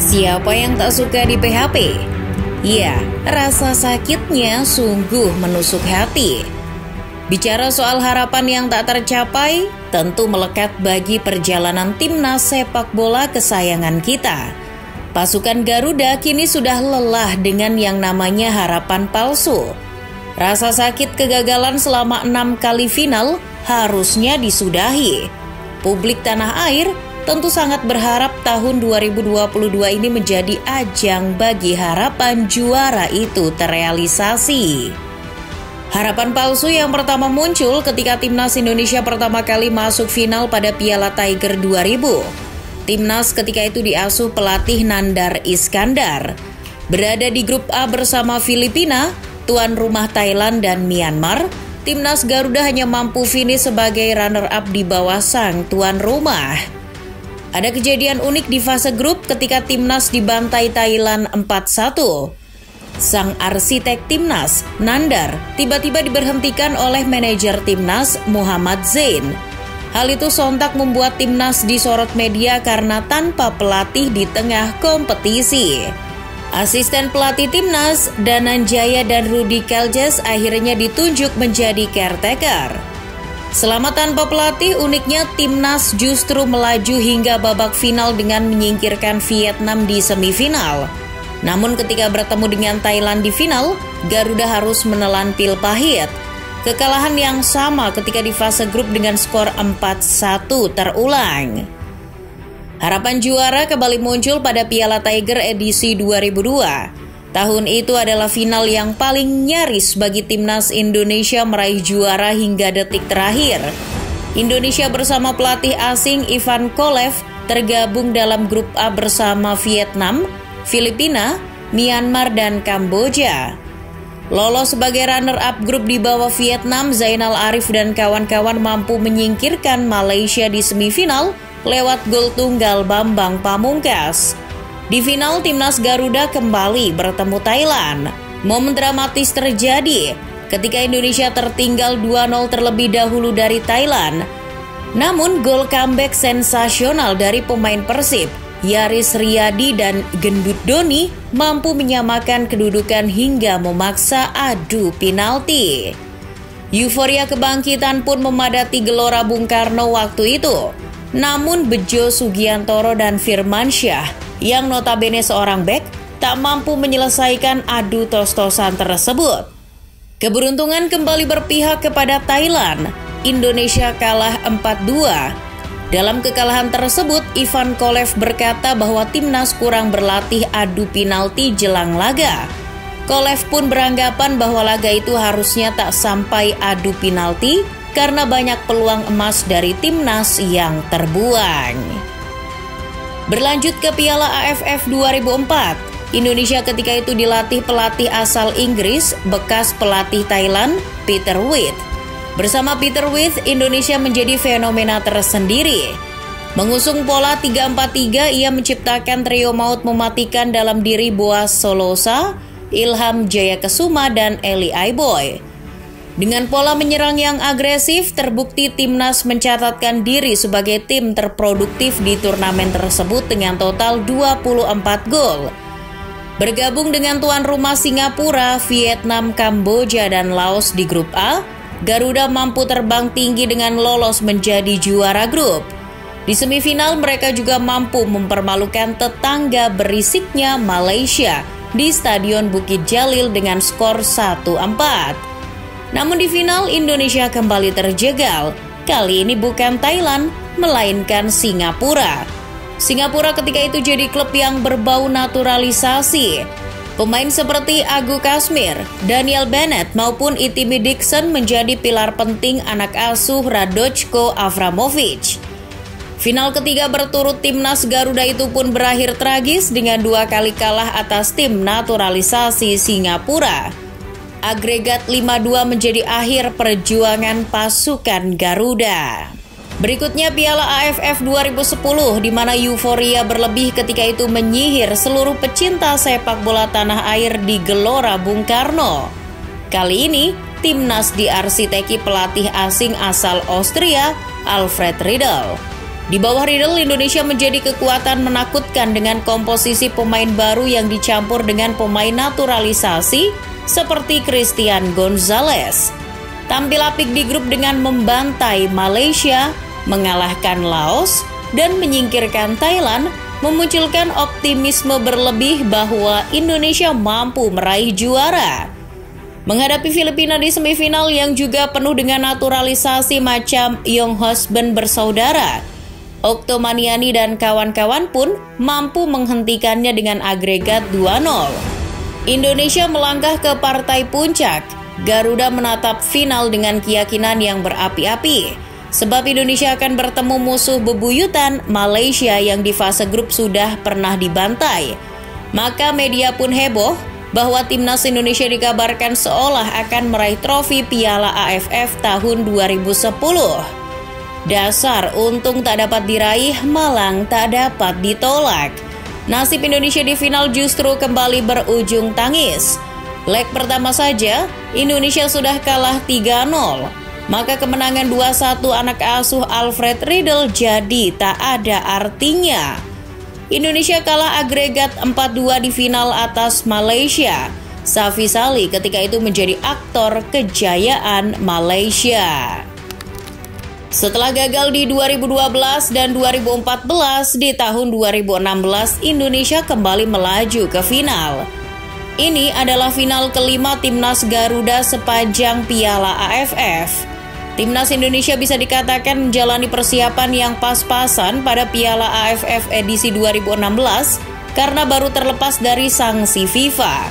Siapa yang tak suka di PHP? Ya, rasa sakitnya sungguh menusuk hati. Bicara soal harapan yang tak tercapai, tentu melekat bagi perjalanan timnas sepak bola kesayangan kita. Pasukan Garuda kini sudah lelah dengan yang namanya harapan palsu. Rasa sakit kegagalan selama 6 kali final harusnya disudahi. Publik tanah air tentu sangat berharap tahun 2022 ini menjadi ajang bagi harapan juara itu terrealisasi. Harapan palsu yang pertama muncul ketika Timnas Indonesia pertama kali masuk final pada Piala Tiger 2000. Timnas ketika itu diasuh pelatih Nandar Iskandar. Berada di grup A bersama Filipina, tuan rumah Thailand dan Myanmar, Timnas Garuda hanya mampu finish sebagai runner-up di bawah sang tuan rumah. Ada kejadian unik di fase grup ketika Timnas dibantai Thailand 4-1. Sang arsitek Timnas, Nandar, tiba-tiba diberhentikan oleh manajer Timnas, Muhammad Zain. Hal itu sontak membuat Timnas disorot media karena tanpa pelatih di tengah kompetisi. Asisten pelatih Timnas, Dananjaya dan Rudy Keljes akhirnya ditunjuk menjadi caretaker. Selama tanpa pelatih, uniknya Timnas justru melaju hingga babak final dengan menyingkirkan Vietnam di semifinal. Namun ketika bertemu dengan Thailand di final, Garuda harus menelan pil pahit. Kekalahan yang sama ketika di fase grup dengan skor 4-1 terulang. Harapan juara kembali muncul pada Piala Tiger edisi 2002. Tahun itu adalah final yang paling nyaris bagi Timnas Indonesia meraih juara hingga detik terakhir. Indonesia bersama pelatih asing Ivan Kolev tergabung dalam grup A bersama Vietnam, Filipina, Myanmar, dan Kamboja. Lolos sebagai runner-up grup di bawah Vietnam, Zainal Arif dan kawan-kawan mampu menyingkirkan Malaysia di semifinal lewat gol tunggal Bambang Pamungkas. Di final, Timnas Garuda kembali bertemu Thailand. Momen dramatis terjadi ketika Indonesia tertinggal 2-0 terlebih dahulu dari Thailand. Namun, gol comeback sensasional dari pemain Persib, Yaris Riyadi dan Gendut Doni mampu menyamakan kedudukan hingga memaksa adu penalti. Euforia kebangkitan pun memadati Gelora Bung Karno waktu itu. Namun Bejo Sugiantoro dan Firmansyah yang notabene seorang bek tak mampu menyelesaikan adu tos-tosan tersebut. Keberuntungan kembali berpihak kepada Thailand. Indonesia kalah 4-2. Dalam kekalahan tersebut, Ivan Kolev berkata bahwa timnas kurang berlatih adu penalti jelang laga. Kolev pun beranggapan bahwa laga itu harusnya tak sampai adu penalti karena banyak peluang emas dari timnas yang terbuang. Berlanjut ke Piala AFF 2004, Indonesia ketika itu dilatih pelatih asal Inggris, bekas pelatih Thailand, Peter With. Bersama Peter With, Indonesia menjadi fenomena tersendiri. Mengusung pola 3-4-3, ia menciptakan trio maut mematikan dalam diri Boaz Solosa, Ilham Jayakesuma, dan Eli Aiboy. Dengan pola menyerang yang agresif, terbukti timnas mencatatkan diri sebagai tim terproduktif di turnamen tersebut dengan total 24 gol. Bergabung dengan tuan rumah Singapura, Vietnam, Kamboja, dan Laos di grup A, Garuda mampu terbang tinggi dengan lolos menjadi juara grup. Di semifinal mereka juga mampu mempermalukan tetangga berisiknya Malaysia di Stadion Bukit Jalil dengan skor 1-4. Namun di final Indonesia kembali terjegal. Kali ini bukan Thailand, melainkan Singapura. Singapura ketika itu jadi klub yang berbau naturalisasi. Pemain seperti Agu Kasmir, Daniel Bennett maupun Itimi Dixon menjadi pilar penting anak asuh Radojko Avramovic. Final ketiga berturut timnas Garuda itu pun berakhir tragis dengan 2 kali kalah atas tim naturalisasi Singapura. Agregat 5-2 menjadi akhir perjuangan pasukan Garuda. Berikutnya Piala AFF 2010 di mana euforia berlebih ketika itu menyihir seluruh pecinta sepak bola tanah air di Gelora Bung Karno. Kali ini timnas diarsiteki pelatih asing asal Austria, Alfred Riedel. Di bawah Riedel, Indonesia menjadi kekuatan menakutkan dengan komposisi pemain baru yang dicampur dengan pemain naturalisasi seperti Christian Gonzalez. Tampil apik di grup dengan membantai Malaysia, mengalahkan Laos, dan menyingkirkan Thailand, memunculkan optimisme berlebih bahwa Indonesia mampu meraih juara. Menghadapi Filipina di semifinal yang juga penuh dengan naturalisasi macam Young Husband bersaudara, Oktomaniani dan kawan-kawan pun mampu menghentikannya dengan agregat 2-0. Indonesia melangkah ke partai puncak. Garuda menatap final dengan keyakinan yang berapi-api, sebab Indonesia akan bertemu musuh bebuyutan Malaysia yang di fase grup sudah pernah dibantai. Maka media pun heboh bahwa timnas Indonesia dikabarkan seolah akan meraih trofi Piala AFF tahun 2010. Dasar untung tak dapat diraih, malang tak dapat ditolak. Nasib Indonesia di final justru kembali berujung tangis. Leg pertama saja, Indonesia sudah kalah 3-0. Maka kemenangan 2-1 anak asuh Alfred Riedel jadi tak ada artinya. Indonesia kalah agregat 4-2 di final atas Malaysia. Safi Salih ketika itu menjadi aktor kejayaan Malaysia. Setelah gagal di 2012 dan 2014, di tahun 2016 Indonesia kembali melaju ke final. Ini adalah final kelima timnas Garuda sepanjang Piala AFF. Timnas Indonesia bisa dikatakan menjalani persiapan yang pas-pasan pada Piala AFF edisi 2016 karena baru terlepas dari sanksi FIFA.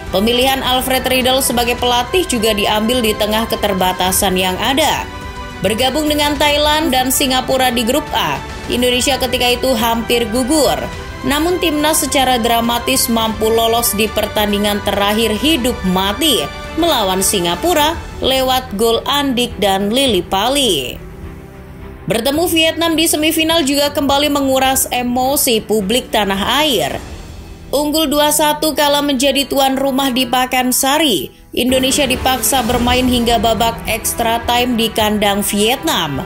Pemilihan Alfred Riedel sebagai pelatih juga diambil di tengah keterbatasan yang ada. Bergabung dengan Thailand dan Singapura di grup A, Indonesia ketika itu hampir gugur. Namun timnas secara dramatis mampu lolos di pertandingan terakhir hidup mati melawan Singapura lewat gol Andik dan Lili Pali. Bertemu Vietnam di semifinal juga kembali menguras emosi publik tanah air. Unggul 2-1 kala menjadi tuan rumah di Pakansari, Indonesia dipaksa bermain hingga babak extra time di kandang Vietnam.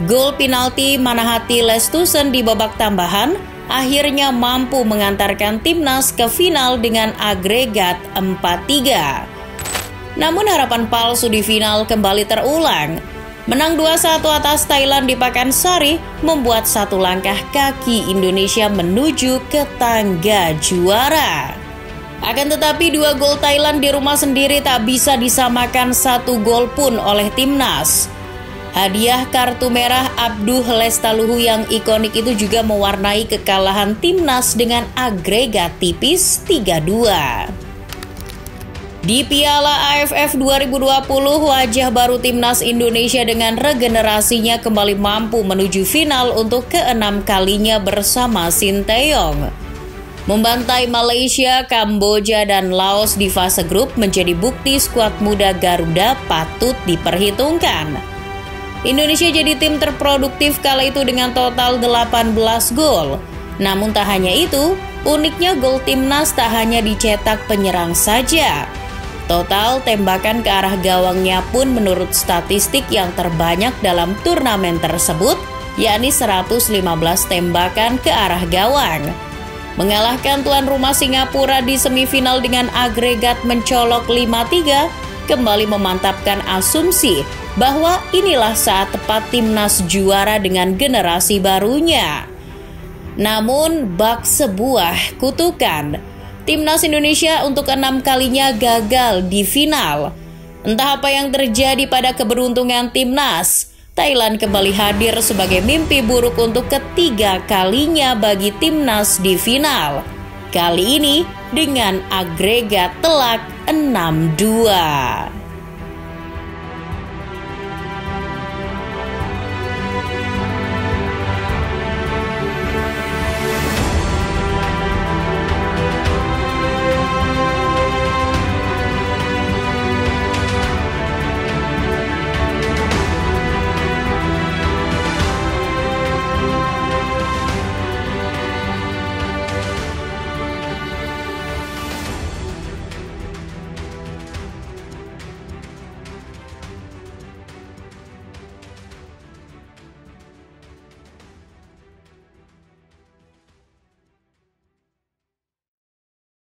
Gol penalti Manahati Lestusen di babak tambahan akhirnya mampu mengantarkan timnas ke final dengan agregat 4-3. Namun harapan palsu di final kembali terulang. Menang 2-1 atas Thailand di Pakansari membuat satu langkah kaki Indonesia menuju ke tangga juara. Akan tetapi 2 gol Thailand di rumah sendiri tak bisa disamakan 1 gol pun oleh timnas. Hadiah kartu merah Abduh Lestaluhu yang ikonik itu juga mewarnai kekalahan timnas dengan agregat tipis 3-2. Di Piala AFF 2020, wajah baru timnas Indonesia dengan regenerasinya kembali mampu menuju final untuk ke-6 kalinya bersama Sinteyong. Membantai Malaysia, Kamboja, dan Laos di fase grup menjadi bukti skuad muda Garuda patut diperhitungkan. Indonesia jadi tim terproduktif kala itu dengan total 18 gol. Namun tak hanya itu, uniknya gol timnas tak hanya dicetak penyerang saja. Total tembakan ke arah gawangnya pun menurut statistik yang terbanyak dalam turnamen tersebut, yakni 115 tembakan ke arah gawang. Mengalahkan tuan rumah Singapura di semifinal dengan agregat mencolok 5-3, kembali memantapkan asumsi bahwa inilah saat tepat timnas juara dengan generasi barunya. Namun, bak sebuah kutukan. Timnas Indonesia untuk 6 kalinya gagal di final. Entah apa yang terjadi pada keberuntungan timnas. Thailand kembali hadir sebagai mimpi buruk untuk ketiga kalinya bagi timnas di final. Kali ini dengan agregat telak 6-2.